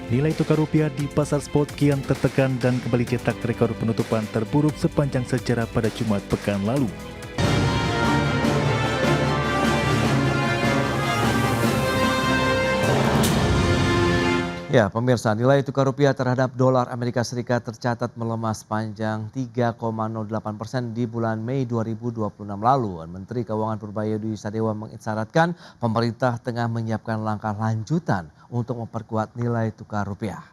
Nilai tukar rupiah di pasar spot kian tertekan dan kembali cetak rekor penutupan terburuk sepanjang sejarah pada Jumat pekan lalu. Ya, pemirsa, nilai tukar rupiah terhadap dolar Amerika Serikat tercatat melemah sepanjang 3,08% di bulan Mei 2026 lalu. Menteri Keuangan Purbayudi Sadewa mengisyaratkan pemerintah tengah menyiapkan langkah lanjutan untuk memperkuat nilai tukar rupiah.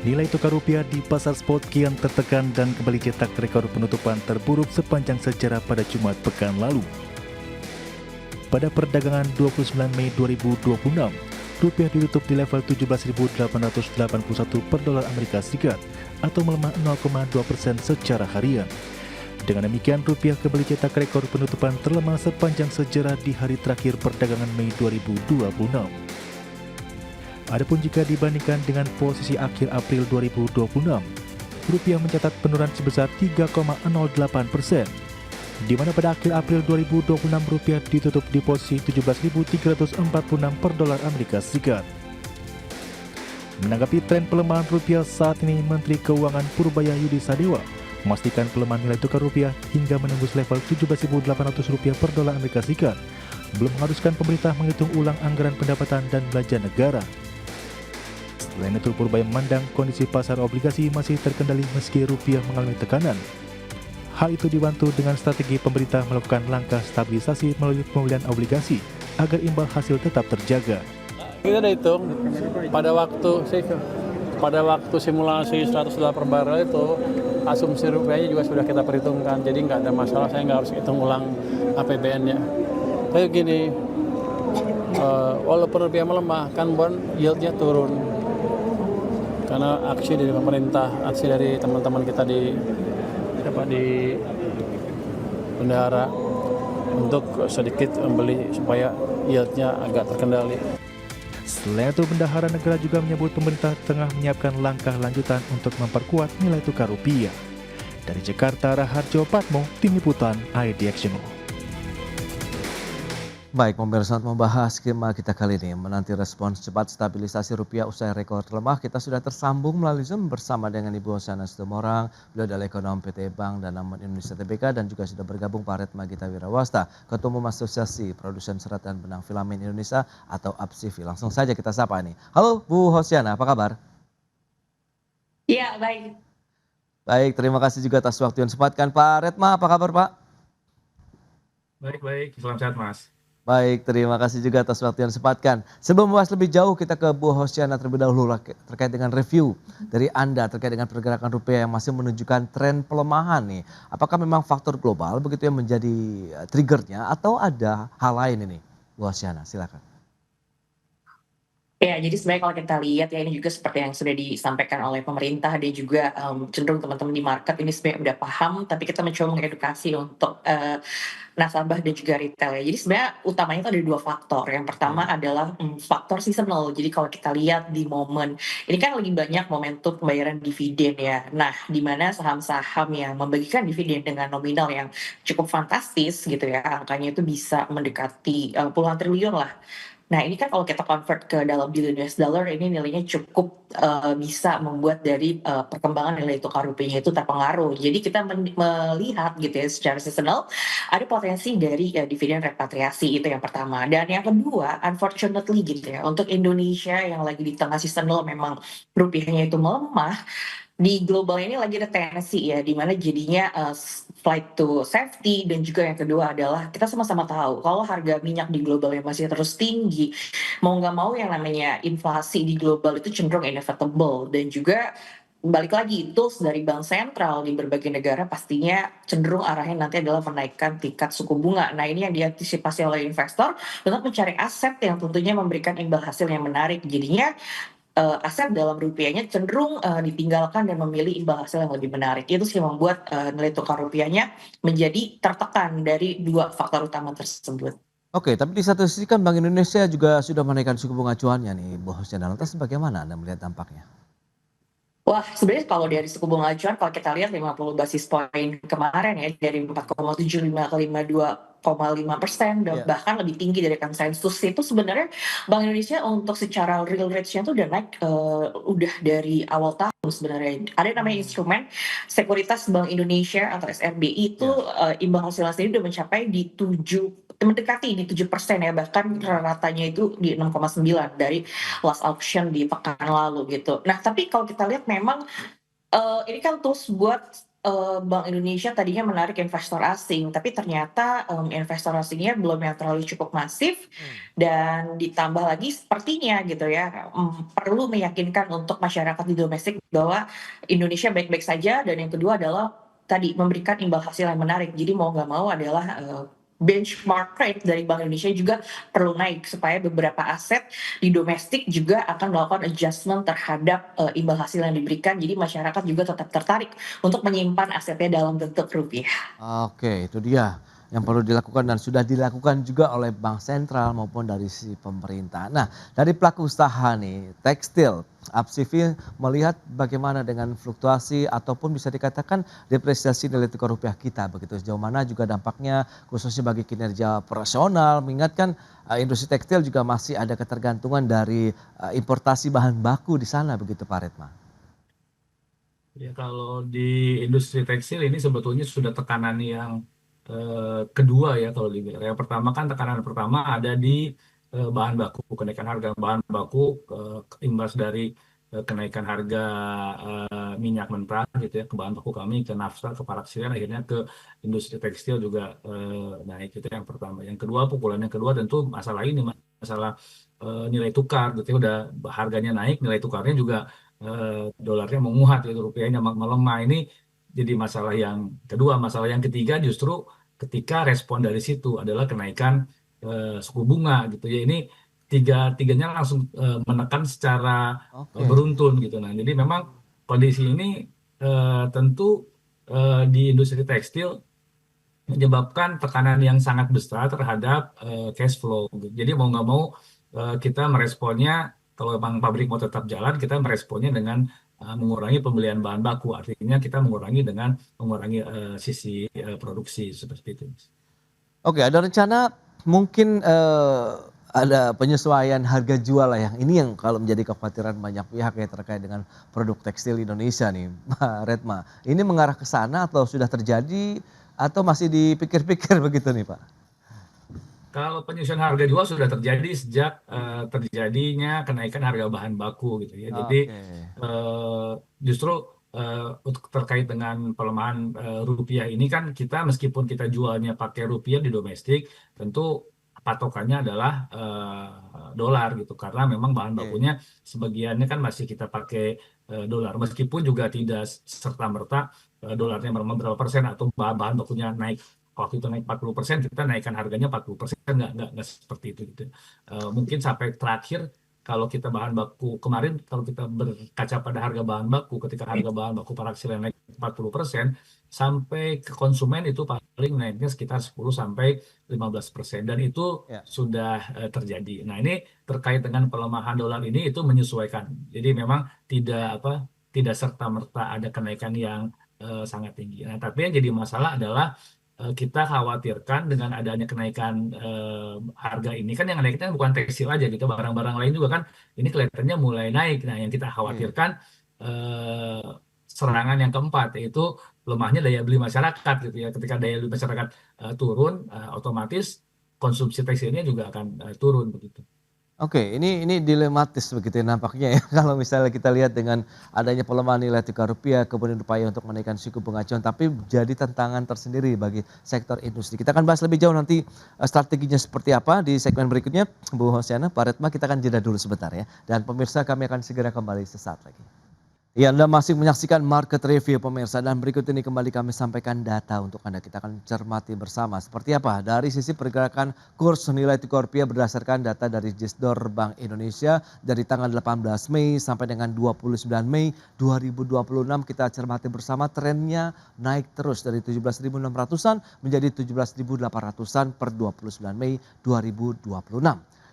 Nilai tukar rupiah di pasar spot kian tertekan dan kembali cetak rekor penutupan terburuk sepanjang sejarah pada Jumat pekan lalu. Pada perdagangan 29 Mei 2026, rupiah ditutup di level 17.881 per dolar Amerika Serikat atau melemah 0,2% secara harian. Dengan demikian, rupiah kembali cetak rekor penutupan terlemah sepanjang sejarah di hari terakhir perdagangan Mei 2026. Adapun jika dibandingkan dengan posisi akhir April 2026, rupiah mencatat penurunan sebesar 3,08%. Di mana pada akhir April 2026 rupiah ditutup di posisi 17.346 per dolar Amerika Serikat. Menanggapi tren pelemahan rupiah saat ini, Menteri Keuangan Purbayudi Sadewa memastikan pelemahan nilai tukar rupiah hingga menembus level 17.800 rupiah per dolar Amerika Serikat belum mengharuskan pemerintah menghitung ulang anggaran pendapatan dan belanja negara. Selain itu, Purbaya memandang kondisi pasar obligasi masih terkendali meski rupiah mengalami tekanan. Hal itu dibantu dengan strategi pemerintah melakukan langkah stabilisasi melalui pembelian obligasi agar imbal hasil tetap terjaga. Kita udah hitung pada waktu simulasi 100 dolar per barrel itu asumsi rupiahnya juga sudah kita perhitungkan, jadi nggak ada masalah, saya nggak harus hitung ulang APBN-nya. Tapi gini, walaupun rupiah melemah, kan bond yield-nya turun karena aksi dari pemerintah, aksi dari teman-teman kita di bendahara untuk sedikit membeli supaya yield-nya agak terkendali. Selain itu, bendahara negara juga menyebut pemerintah tengah menyiapkan langkah lanjutan untuk memperkuat nilai tukar rupiah. Dari Jakarta, Raharjo Patmo, Tim Liputan IDX Channel. Baik, pemirsa, untuk membahas skema kita kali ini menanti respons cepat stabilisasi rupiah usai rekor terlemah, kita sudah tersambung melalui Zoom bersama dengan Ibu Hosiana Situmorang, beliau adalah ekonom PT Bank Danamon Indonesia Tbk, dan juga sudah bergabung Pak Retma Gita Wirawasta, Ketua Umum Asosiasi Produsen Serat dan Benang Filamen Indonesia atau APSIFI. Langsung saja kita sapa nih. Halo Bu Hosiana, apa kabar? Iya, baik. Baik, terima kasih juga atas waktu yang sempatkan. Pak Retma, apa kabar Pak? Baik, salam sehat Mas. Baik, terima kasih juga atas waktu yang disempatkan. Sebelum membahas lebih jauh, kita ke Bu Hosiana terlebih dahulu terkait dengan review dari Anda terkait dengan pergerakan rupiah yang masih menunjukkan tren pelemahan nih. Apakah memang faktor global begitu yang menjadi triggernya atau ada hal lain ini? Bu Hosiana, silakan. Ya, jadi sebenarnya kalau kita lihat ya, ini juga seperti yang sudah disampaikan oleh pemerintah dan juga cenderung teman-teman di market ini sebenarnya udah paham, tapi kita mencoba mengedukasi untuk nasabah dan juga retail ya. Jadi sebenarnya utamanya itu ada dua faktor. Yang pertama adalah faktor seasonal. Jadi kalau kita lihat di momen ini kan lagi banyak momentum pembayaran dividen ya. Nah, di mana saham-saham yang membagikan dividen dengan nominal yang cukup fantastis gitu ya, angkanya itu bisa mendekati puluhan triliun lah. Nah, ini kan kalau kita convert ke dalam billion US dollar, ini nilainya cukup bisa membuat dari perkembangan nilai tukar rupiahnya itu terpengaruh. Jadi kita melihat gitu ya secara seasonal ada potensi dari dividen repatriasi, itu yang pertama. Dan yang kedua, unfortunately gitu ya, untuk Indonesia yang lagi di tengah seasonal memang rupiahnya itu melemah, di global ini lagi ada tensi ya, di mana jadinya flight to safety, dan juga yang kedua adalah kita sama-sama tahu kalau harga minyak di global yang masih terus tinggi, mau nggak mau yang namanya inflasi di global itu cenderung inevitable, dan juga balik lagi tools dari bank sentral di berbagai negara pastinya cenderung arahnya nanti adalah menaikkan tingkat suku bunga. Nah, ini yang diantisipasi oleh investor untuk mencari aset yang tentunya memberikan imbal hasil yang menarik. Jadinya aset dalam rupiahnya cenderung ditinggalkan dan memilih imbal hasil yang lebih menarik. Itu sih membuat nilai tukar rupiahnya menjadi tertekan dari dua faktor utama tersebut. Oke, tapi di satu sisi kan Bank Indonesia juga sudah menaikkan suku bunga acuannya nih Bu Hosiana. Lantas bagaimana Anda melihat dampaknya? Wah, sebenarnya kalau dari suku bunga acuan, kalau kita lihat 50 basis poin kemarin ya, dari 4,75 ke 2,5% dan Iya. bahkan lebih tinggi dari konsensus. Itu sebenarnya Bank Indonesia untuk secara real rate-nya tuh udah naik, udah dari awal tahun sebenarnya. Ada yang namanya instrumen Sekuritas Bank Indonesia atau SRBI itu, imbal hasilnya sendiri udah mencapai mendekati di 7% ya, bahkan ratanya itu di 6,9 dari last auction di pekan lalu gitu. Nah, tapi kalau kita lihat memang ini kan tools buat Bank Indonesia tadinya menarik investor asing, tapi ternyata investor asingnya belum yang terlalu cukup masif dan ditambah lagi sepertinya gitu ya, perlu meyakinkan untuk masyarakat di domestik bahwa Indonesia baik-baik saja dan yang kedua adalah tadi memberikan imbal hasil yang menarik. Jadi mau nggak mau adalah benchmark rate dari Bank Indonesia juga perlu naik supaya beberapa aset di domestik juga akan melakukan adjustment terhadap imbal hasil yang diberikan. Jadi masyarakat juga tetap tertarik untuk menyimpan asetnya dalam bentuk rupiah. Oke, itu dia yang perlu dilakukan dan sudah dilakukan juga oleh bank sentral maupun dari si pemerintah. Nah, dari pelaku usaha nih, tekstil, Apsivi melihat bagaimana dengan fluktuasi ataupun bisa dikatakan depresiasi nilai tukar rupiah kita begitu. Sejauh mana juga dampaknya khususnya bagi kinerja operasional, mengingatkan industri tekstil juga masih ada ketergantungan dari importasi bahan baku di sana begitu Pak Retma. Ya, kalau di industri tekstil ini sebetulnya sudah tekanan yang kedua ya kalau dibilang. Yang pertama kan tekanan pertama ada di bahan baku, kenaikan harga bahan baku imbas dari kenaikan harga minyak mentah gitu ya ke bahan baku kami, ke nafsa, ke paraksiren, akhirnya ke industri tekstil juga naik, itu yang pertama. Yang kedua, pukulan yang kedua tentu masalah ini, masalah nilai tukar gitu ya, udah harganya naik, nilai tukarnya juga dolarnya menguat gitu, rupiahnya melemah. Ini jadi masalah yang kedua. Masalah yang ketiga justru ketika respon dari situ adalah kenaikan suku bunga gitu ya. Ini tiganya langsung menekan secara Oke. beruntun gitu. Nah, jadi memang kondisi ini tentu di industri tekstil menyebabkan tekanan yang sangat besar terhadap cash flow. Gitu. Jadi mau nggak mau kita meresponnya, kalau memang pabrik mau tetap jalan, kita meresponnya dengan mengurangi pembelian bahan baku. Artinya kita mengurangi dengan mengurangi sisi produksi seperti itu. Oke, ada rencana mungkin ada penyesuaian harga jual lah yang ini yang kalau menjadi kekhawatiran banyak pihak ya terkait dengan produk tekstil Indonesia nih, Mbak Retma. Ini mengarah ke sana atau sudah terjadi atau masih dipikir-pikir begitu nih Pak? Kalau penyesuaian harga jual sudah terjadi sejak terjadinya kenaikan harga bahan baku gitu ya. Jadi Oke. justru untuk terkait dengan pelemahan rupiah ini kan kita meskipun kita jualnya pakai rupiah di domestik, tentu patokannya adalah dolar gitu karena memang bahan Oke. bakunya sebagiannya kan masih kita pakai dolar meskipun juga tidak serta-merta dolarnya melemah berapa persen atau bahan bakunya naik. Waktu itu naik 40%, kita naikkan harganya 40%, nggak seperti itu gitu. Mungkin sampai terakhir kalau kita bahan baku kemarin, kalau kita berkaca pada harga bahan baku, ketika harga bahan baku paraksiren naik 40%, sampai ke konsumen itu paling naiknya sekitar 10 sampai 15%, dan itu Ya. sudah terjadi. Nah, ini terkait dengan pelemahan dolar ini itu menyesuaikan. Jadi memang tidak serta-merta ada kenaikan yang sangat tinggi. Nah, tapi yang jadi masalah adalah kita khawatirkan dengan adanya kenaikan harga ini, kan yang naiknya bukan tekstil aja gitu, barang-barang lain juga kan ini kelihatannya mulai naik. Nah, yang kita khawatirkan serangan yang keempat, yaitu lemahnya daya beli masyarakat gitu ya. Ketika daya beli masyarakat turun, otomatis konsumsi tekstilnya juga akan turun begitu. Oke, ini dilematis begitu ya nampaknya ya kalau misalnya kita lihat dengan adanya pelemahan nilai tukar rupiah, kemudian upaya untuk menaikkan suku bunga acuan, tapi jadi tantangan tersendiri bagi sektor industri. Kita akan bahas lebih jauh nanti strateginya seperti apa di segmen berikutnya. Bu Hosiana, Pak Retma, kita akan jeda dulu sebentar ya. Dan pemirsa, kami akan segera kembali sesaat lagi. Ya, Anda masih menyaksikan Market Review pemirsa, dan berikut ini kembali kami sampaikan data untuk Anda. Kita akan cermati bersama seperti apa dari sisi pergerakan kurs nilai tukar rupiah berdasarkan data dari Gisdor Bank Indonesia dari tanggal 18 Mei sampai dengan 29 Mei 2026. Kita cermati bersama trennya naik terus dari 17.600-an menjadi 17.800-an per 29 Mei 2026.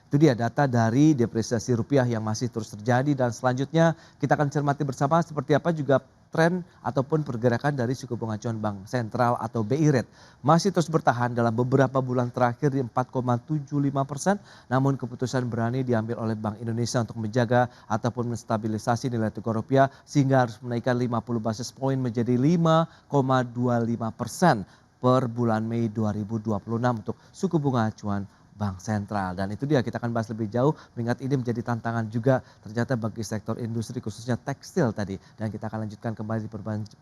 Itu dia data dari depresiasi rupiah yang masih terus terjadi, dan selanjutnya kita akan cermati bersama seperti apa juga tren ataupun pergerakan dari suku bunga acuan Bank Sentral atau BI Rate masih terus bertahan dalam beberapa bulan terakhir di 4,75%, namun keputusan berani diambil oleh Bank Indonesia untuk menjaga ataupun menstabilisasi nilai tukar rupiah sehingga harus menaikkan 50 basis poin menjadi 5,25% per bulan Mei 2026 untuk suku bunga acuan Bank Sentral. Dan itu dia, kita akan bahas lebih jauh mengingat ini menjadi tantangan juga ternyata bagi sektor industri khususnya tekstil tadi. Dan kita akan lanjutkan kembali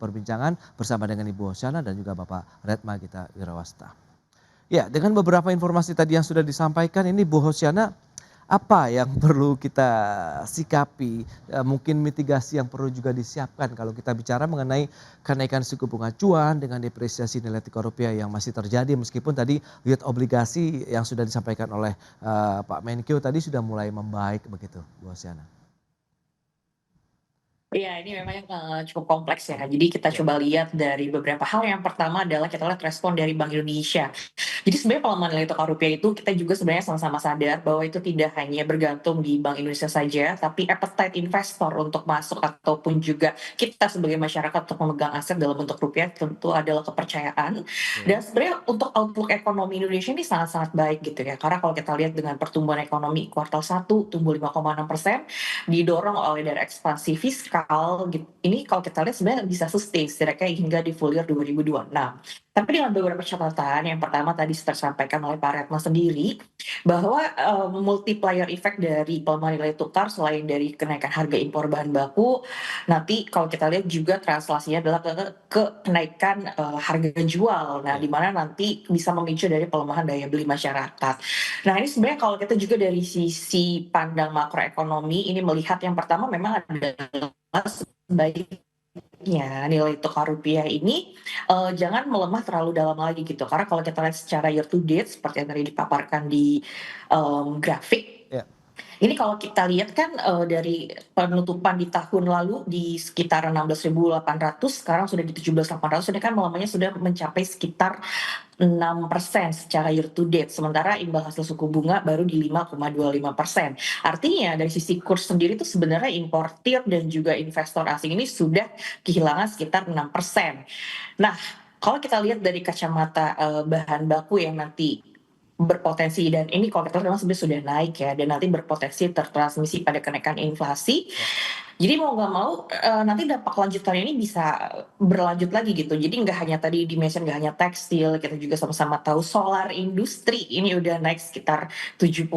perbincangan bersama dengan Ibu Hosyana dan juga Bapak Redma Gita Wirawasta. Ya, dengan beberapa informasi tadi yang sudah disampaikan ini Bu Hosyana, apa yang perlu kita sikapi, mungkin mitigasi yang perlu juga disiapkan kalau kita bicara mengenai kenaikan suku bunga acuan dengan depresiasi nilai tukar rupiah yang masih terjadi meskipun tadi yield obligasi yang sudah disampaikan oleh Pak Menkeu tadi sudah mulai membaik begitu Bu Hosyana. Iya, ini memang cukup kompleks ya. Jadi kita coba lihat dari beberapa hal. Yang pertama adalah kita lihat respon dari Bank Indonesia. Jadi sebenarnya pelemahan nilai tukar rupiah itu kita juga sebenarnya sama-sama sadar bahwa itu tidak hanya bergantung di Bank Indonesia saja, tapi appetite investor untuk masuk ataupun juga kita sebagai masyarakat untuk memegang aset dalam bentuk rupiah tentu adalah kepercayaan. Dan sebenarnya untuk outlook ekonomi Indonesia ini sangat-sangat baik gitu ya. Karena kalau kita lihat dengan pertumbuhan ekonomi kuartal 1 tumbuh 5,6%, didorong oleh dari ekspansi fiskal. Ini kalau kita lihat sebenarnya bisa sustain setidaknya hingga di full year 2026. Tapi dengan beberapa catatan, yang pertama tadi tersampaikan oleh Pak Retno sendiri, bahwa multiplier effect dari pelemahan nilai tukar selain dari kenaikan harga impor bahan baku, nanti kalau kita lihat juga translasinya adalah ke kenaikan harga jual. Nah, di mana nanti bisa memicu dari pelemahan daya beli masyarakat. Nah, ini sebenarnya kalau kita juga dari sisi pandang makroekonomi, ini melihat yang pertama memang adalah sebaiknya nilai tukar rupiah ini jangan melemah terlalu dalam lagi gitu. Karena kalau kita lihat secara year to date seperti yang tadi dipaparkan di grafik, Ya. ini kalau kita lihat kan dari penutupan di tahun lalu di sekitar 16.800, sekarang sudah di 17.800, ini kan melemahnya sudah mencapai sekitar 6% secara year to date, sementara imbal hasil suku bunga baru di 5,25%. Artinya dari sisi kurs sendiri itu sebenarnya importir dan juga investor asing ini sudah kehilangan sekitar 6%. Nah, kalau kita lihat dari kacamata bahan baku yang nanti berpotensi, dan ini kalau kita memang sebenarnya sudah naik ya, dan nanti berpotensi tertransmisi pada kenaikan inflasi. Jadi mau nggak mau nanti dampak lanjutannya ini bisa berlanjut lagi gitu. Jadi nggak hanya tadi di-mention nggak hanya tekstil, kita juga sama-sama tahu solar industri ini udah naik sekitar 70%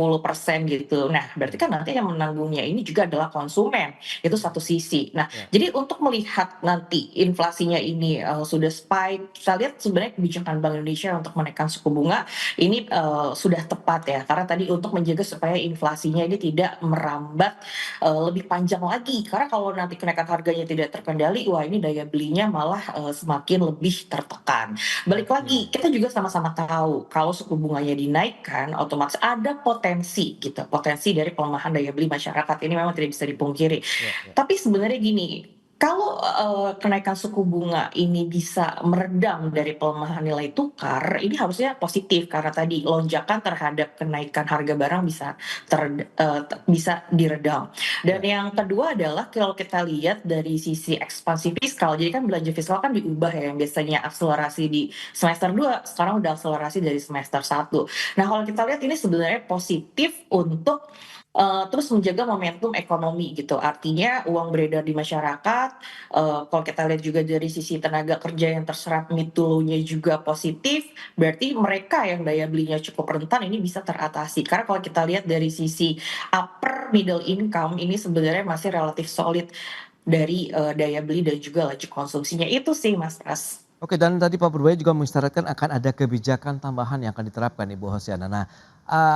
gitu. Nah, berarti kan nanti yang menanggungnya ini juga adalah konsumen. Itu satu sisi. Nah, jadi untuk melihat nanti inflasinya ini sudah spike, kita lihat sebenarnya kebijakan Bank Indonesia untuk menaikkan suku bunga ini sudah tepat ya. Karena tadi untuk menjaga supaya inflasinya ini tidak merambat lebih panjang lagi. Karena kalau nanti kenaikan harganya tidak terkendali, wah ini daya belinya malah semakin lebih tertekan. Balik lagi, kita juga sama-sama tahu kalau suku bunganya dinaikkan, otomatis ada potensi gitu, potensi dari pelemahan daya beli masyarakat. Ini memang tidak bisa dipungkiri. Tapi sebenarnya gini, kalau kenaikan suku bunga ini bisa meredam dari pelemahan nilai tukar, ini harusnya positif karena tadi lonjakan terhadap kenaikan harga barang bisa diredam. Dan yang kedua adalah kalau kita lihat dari sisi ekspansi fiskal, jadi kan belanja fiskal kan diubah ya, yang biasanya akselerasi di semester 2, sekarang udah akselerasi dari semester 1. Nah, kalau kita lihat ini sebenarnya positif untuk terus menjaga momentum ekonomi gitu. Artinya uang beredar di masyarakat, kalau kita lihat juga dari sisi tenaga kerja yang terserap mid-to-low-nya juga positif, berarti mereka yang daya belinya cukup rentan ini bisa teratasi. Karena kalau kita lihat dari sisi upper middle income ini sebenarnya masih relatif solid dari daya beli dan juga laju konsumsinya. Itu sih Mas Pras. Oke, dan tadi Pak Purbaya juga mengisyaratkan akan ada kebijakan tambahan yang akan diterapkan Ibu Hosyana. Nah,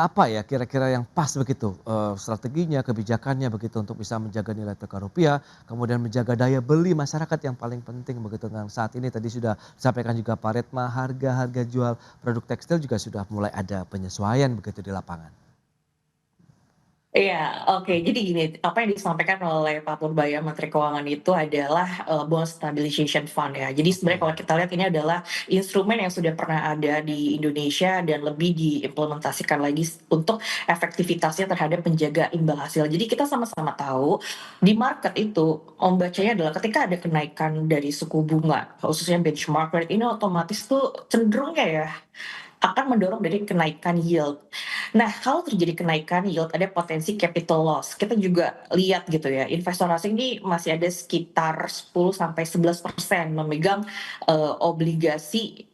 apa ya kira-kira yang pas begitu strateginya, kebijakannya begitu untuk bisa menjaga nilai tukar rupiah, kemudian menjaga daya beli masyarakat yang paling penting begitu. Dengan saat ini tadi sudah disampaikan juga Pak Redma, harga jual produk tekstil juga sudah mulai ada penyesuaian begitu di lapangan. Iya, oke. Jadi gini, apa yang disampaikan oleh Pak Purbaya, Menteri Keuangan itu adalah, Bond Stabilization Fund ya. Jadi sebenarnya Oke, kalau kita lihat ini adalah instrumen yang sudah pernah ada di Indonesia dan lebih diimplementasikan lagi untuk efektivitasnya terhadap penjaga imbal hasil. Jadi kita sama-sama tahu di market itu membacanya adalah ketika ada kenaikan dari suku bunga, khususnya benchmark rate ini otomatis tuh cenderungnya ya akan mendorong dari kenaikan yield. Nah, kalau terjadi kenaikan yield, ada potensi capital loss. Kita juga lihat gitu ya, investor asing ini masih ada sekitar 10-11% memegang obligasi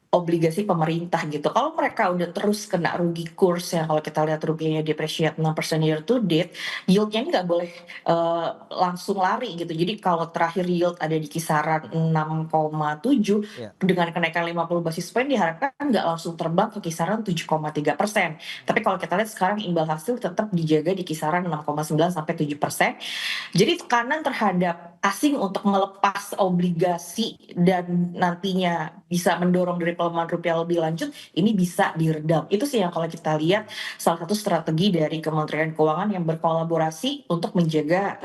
obligasi pemerintah gitu. Kalau mereka udah terus kena rugi kurs ya, kalau kita lihat rupiahnya depreciate 6% year to date, yield-nya ini nggak boleh langsung lari gitu. Jadi kalau terakhir yield ada di kisaran 6,7, ya, dengan kenaikan 50 basis point diharapkan nggak langsung terbang ke kisaran 7,3%. Tapi kalau kita lihat sekarang imbal hasil tetap dijaga di kisaran 6,9 sampai 7%. Jadi tekanan terhadap asing untuk melepas obligasi dan nantinya bisa mendorong dari pelemahan rupiah lebih lanjut, ini bisa diredam. Itu sih yang kalau kita lihat salah satu strategi dari Kementerian Keuangan yang berkolaborasi untuk menjaga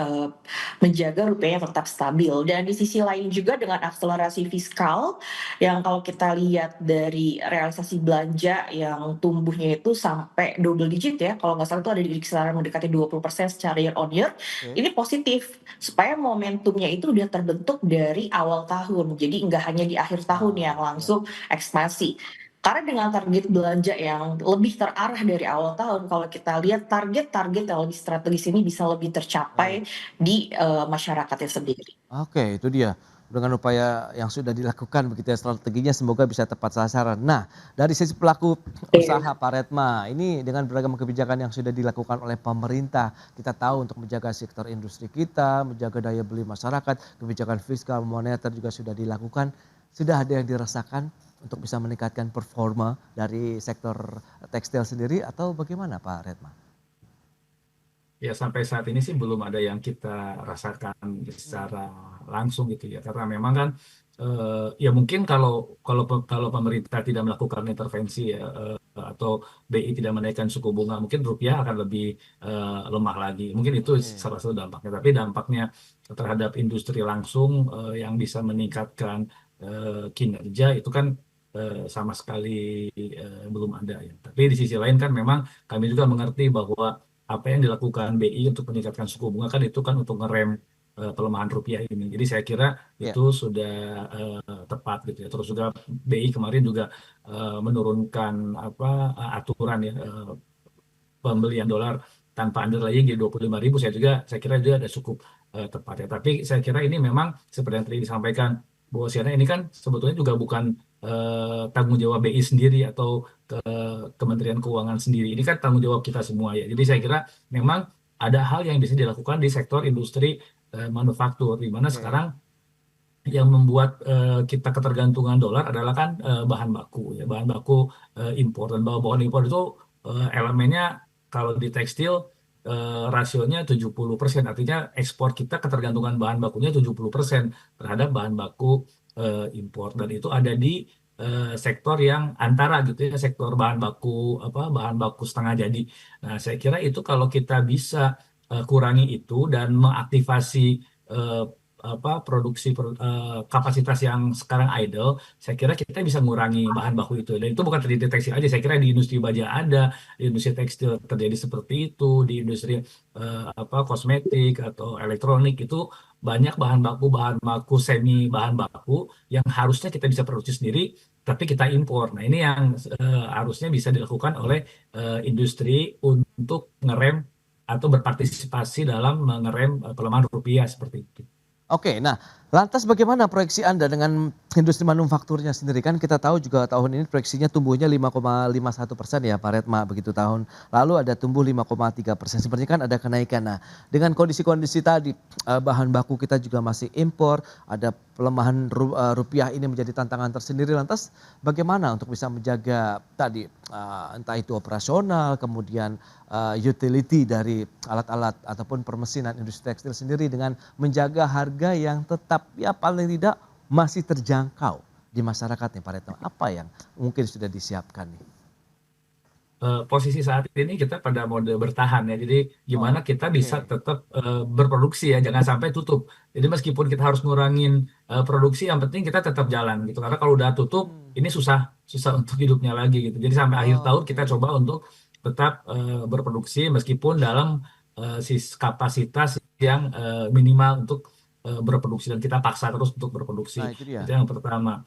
rupiahnya tetap stabil. Dan di sisi lain juga dengan akselerasi fiskal yang kalau kita lihat dari realisasi belanja yang tumbuhnya itu sampai double digit ya, kalau nggak salah itu ada di kisaran mendekati 20% secara year on year, oke. ini positif supaya momentumnya itu udah terbentuk dari awal tahun. Jadi nggak hanya di akhir tahun yang Ya. langsung ekspansi. Karena dengan target belanja yang lebih terarah dari awal tahun, kalau kita lihat target-target yang lebih strategis ini bisa lebih Baik. tercapai di masyarakatnya sendiri. Oke, itu dia. Dengan upaya yang sudah dilakukan begitu ya strateginya semoga bisa tepat sasaran. Nah, dari sisi pelaku usaha Pak Retma, ini dengan beragam kebijakan yang sudah dilakukan oleh pemerintah, kita tahu untuk menjaga sektor industri kita, menjaga daya beli masyarakat, kebijakan fiskal moneter juga sudah dilakukan. Sudah ada yang dirasakan untuk bisa meningkatkan performa dari sektor tekstil sendiri atau bagaimana Pak Retma? Ya sampai saat ini sih belum ada yang kita rasakan secara langsung gitu ya, karena memang kan ya mungkin kalau kalau kalau pemerintah tidak melakukan intervensi ya atau BI tidak menaikkan suku bunga, mungkin rupiah akan lebih lemah lagi. Mungkin itu Oke, salah satu dampaknya. Tapi dampaknya terhadap industri langsung yang bisa meningkatkan kinerja itu kan sama sekali belum ada ya. Tapi di sisi lain kan memang kami juga mengerti bahwa apa yang dilakukan BI untuk meningkatkan suku bunga kan itu kan untuk ngerem pelemahan rupiah ini. Jadi saya kira ya, itu sudah tepat gitu ya. Terus juga BI kemarin juga menurunkan apa aturan ya pembelian dolar tanpa underlying di 25.000. Saya kira juga ada cukup tepat ya. Tapi saya kira ini memang seperti yang tadi disampaikan Bu Oceana, ini kan sebetulnya juga bukan tanggung jawab BI sendiri atau Kementerian Keuangan sendiri. Ini kan tanggung jawab kita semua ya. Jadi saya kira memang ada hal yang bisa dilakukan di sektor industri manufaktur, di mana oke. sekarang yang membuat kita ketergantungan dolar adalah kan bahan baku ya, bahan baku impor, dan bahan impor itu elemennya kalau di tekstil rasionya 70%, artinya ekspor kita ketergantungan bahan bakunya 70% terhadap bahan baku impor, dan itu ada di sektor yang antara gitu ya, sektor bahan baku apa bahan baku setengah jadi. Nah, saya kira itu kalau kita bisa kurangi itu dan mengaktifasi eh, produksi kapasitas yang sekarang idle, saya kira kita bisa mengurangi bahan baku itu. Dan itu bukan terjadi di tekstil aja, saya kira di industri baja ada, di industri tekstil terjadi seperti itu, di industri kosmetik atau elektronik itu banyak bahan baku semi bahan baku yang harusnya kita bisa produksi sendiri, tapi kita impor. Nah, ini yang harusnya bisa dilakukan oleh industri untuk ngerem atau berpartisipasi dalam mengerem pelemahan rupiah seperti itu. Oke, nah lantas bagaimana proyeksi Anda dengan industri manufakturnya sendiri? Kan kita tahu juga tahun ini proyeksinya tumbuhnya 5,51% ya Pak Retma, begitu tahun lalu ada tumbuh 5,3%. Sepertinya kan ada kenaikan. Nah dengan kondisi-kondisi tadi bahan baku kita juga masih impor, ada pelemahan rupiah ini menjadi tantangan tersendiri. Lantas bagaimana untuk bisa menjaga tadi entah itu operasional, kemudian utility dari alat-alat ataupun permesinan industri tekstil sendiri dengan menjaga harga yang tetap ya paling tidak masih terjangkau di masyarakat nih Pak Retno. Apa yang mungkin sudah disiapkan nih? posisi saat ini kita pada mode bertahan ya. Jadi gimana kita bisa Oke. tetap berproduksi ya, jangan sampai tutup. Jadi meskipun kita harus ngurangin produksi, yang penting kita tetap jalan gitu. Karena kalau udah tutup, ini susah susah untuk hidupnya lagi gitu. Jadi sampai akhir tahun kita Oke. coba untuk tetap berproduksi meskipun dalam kapasitas yang minimal untuk berproduksi, dan kita paksa terus untuk Nah berproduksi. itu dia. Itu yang pertama.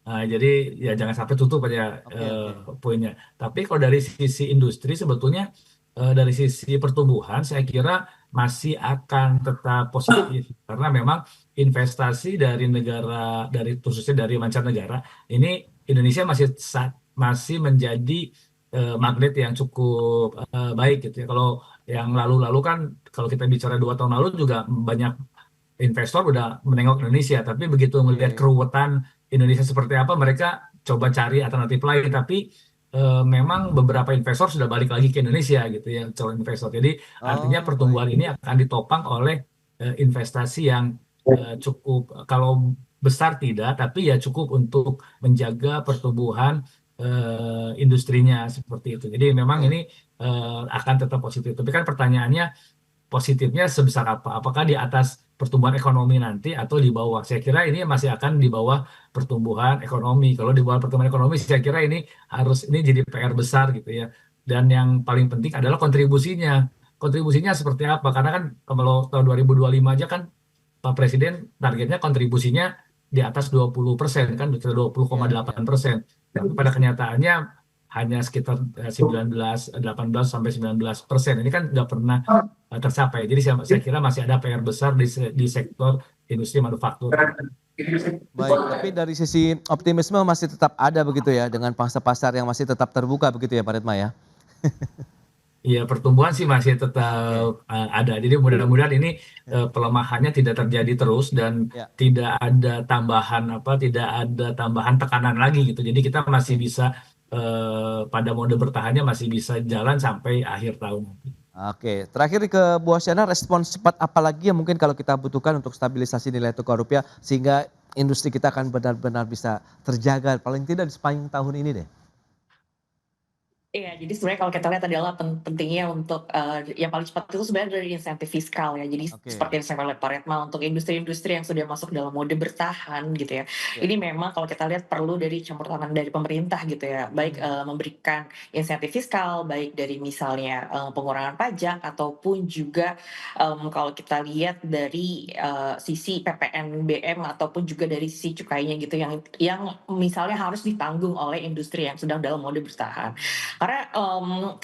Nah, jadi ya jangan sampai tutup aja Oke, oke. poinnya. Tapi kalau dari sisi industri sebetulnya dari sisi pertumbuhan saya kira masih akan tetap positif karena memang investasi dari negara, dari khususnya dari mancanegara ini, Indonesia masih menjadi magnet yang cukup baik gitu ya. Kalau yang lalu-lalu kan, kalau kita bicara 2 tahun lalu juga banyak investor udah menengok Indonesia, tapi begitu melihat Oke. keruwetan Indonesia seperti apa, mereka coba cari alternatif lain. Tapi memang beberapa investor sudah balik lagi ke Indonesia gitu ya, calon investor. Jadi artinya Oh baik. pertumbuhan ini akan ditopang oleh investasi yang cukup, kalau besar tidak, tapi ya cukup untuk menjaga pertumbuhan industrinya seperti itu. Jadi memang Oke. ini akan tetap positif. Tapi kan pertanyaannya, positifnya sebesar apa? Apakah di atas pertumbuhan ekonomi nanti atau di bawah? Saya kira ini masih akan di bawah pertumbuhan ekonomi. Kalau di bawah pertumbuhan ekonomi, saya kira ini jadi PR besar gitu ya. Dan yang paling penting adalah kontribusinya. Kontribusinya seperti apa? Karena kan kalau tahun 2025 aja kan Pak Presiden targetnya kontribusinya di atas 20%, kan 20,8%. Tapi pada kenyataannya hanya sekitar 18 sampai 19%. Ini kan nggak pernah tercapai. Jadi saya kira masih ada PR besar di sektor industri manufaktur. Baik, tapi dari sisi optimisme masih tetap ada begitu ya, dengan pangsa pasar yang masih tetap terbuka begitu ya Pak Retma ya? Iya, pertumbuhan sih masih tetap Oke. ada. Jadi mudah-mudahan ini pelemahannya tidak terjadi terus, dan Ya. tidak ada tambahan tekanan lagi gitu. Jadi kita masih Oke. bisa pada mode bertahannya masih bisa jalan sampai akhir tahun. Oke, terakhir ke Bu Asyana, respons cepat apa lagi yang mungkin kalau kita butuhkan untuk stabilisasi nilai tukar rupiah sehingga industri kita akan benar-benar bisa terjaga paling tidak di sepanjang tahun ini deh? Iya, jadi sebenarnya kalau kita lihat adalah pentingnya untuk yang paling cepat itu sebenarnya dari insentif fiskal ya. Jadi seperti Oke. yang saya lihat Pak Retma, untuk industri-industri yang sudah masuk dalam mode bertahan gitu ya. Ya. Ini memang kalau kita lihat perlu dari campur tangan dari pemerintah gitu ya. Baik memberikan insentif fiskal, baik dari misalnya pengurangan pajak ataupun juga kalau kita lihat dari sisi PPNBM ataupun juga dari sisi cukainya gitu yang misalnya harus ditanggung oleh industri yang sedang dalam mode bertahan. Karena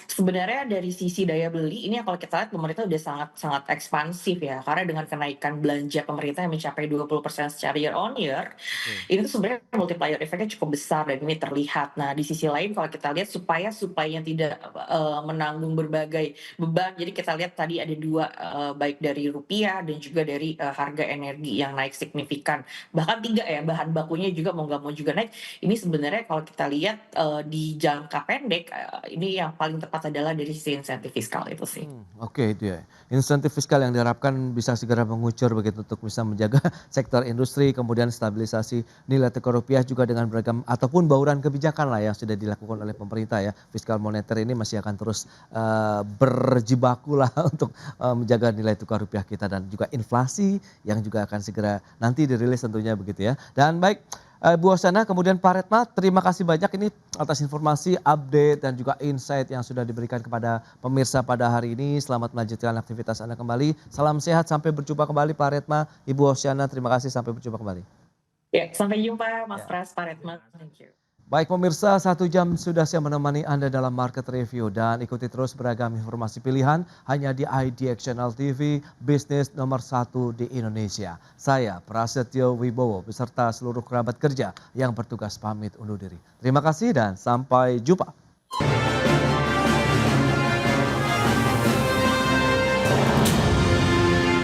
sebenarnya dari sisi daya beli ini kalau kita lihat pemerintah udah sangat sangat ekspansif ya, karena dengan kenaikan belanja pemerintah yang mencapai 20% secara year on year, Oke. ini tuh sebenarnya multiplier efeknya cukup besar dan ini terlihat. Nah, di sisi lain kalau kita lihat supaya tidak menanggung berbagai beban, jadi kita lihat tadi ada dua, baik dari rupiah dan juga dari harga energi yang naik signifikan. Bahkan tiga ya, bahan bakunya juga mau nggak mau juga naik. Ini sebenarnya kalau kita lihat di jangka pendek, ini yang paling tepat adalah dari sisi insentif fiskal itu sih. Oke itu ya. Insentif fiskal yang diharapkan bisa segera mengucur begitu untuk bisa menjaga sektor industri, kemudian stabilisasi nilai tukar rupiah juga dengan beragam ataupun bauran kebijakan lah yang sudah dilakukan oleh pemerintah ya. Fiskal moneter ini masih akan terus berjibaku lah untuk menjaga nilai tukar rupiah kita dan juga inflasi yang juga akan segera nanti dirilis tentunya begitu ya. Dan baik, Bu Hoshana, kemudian Pak Retma, terima kasih banyak ini atas informasi, update, dan juga insight yang sudah diberikan kepada pemirsa pada hari ini. Selamat melanjutkan aktivitas Anda kembali. Salam sehat, sampai berjumpa kembali Pak Retma, Ibu Hoshana, terima kasih, sampai berjumpa kembali. Ya, sampai jumpa Mas Ya. Pras, Pak Retma. Thank you. Baik pemirsa, 1 jam sudah saya menemani Anda dalam Market Review dan ikuti terus beragam informasi pilihan hanya di IDX Channel TV, bisnis nomor 1 di Indonesia. Saya Prasetyo Wibowo beserta seluruh kerabat kerja yang bertugas pamit undur diri. Terima kasih dan sampai jumpa.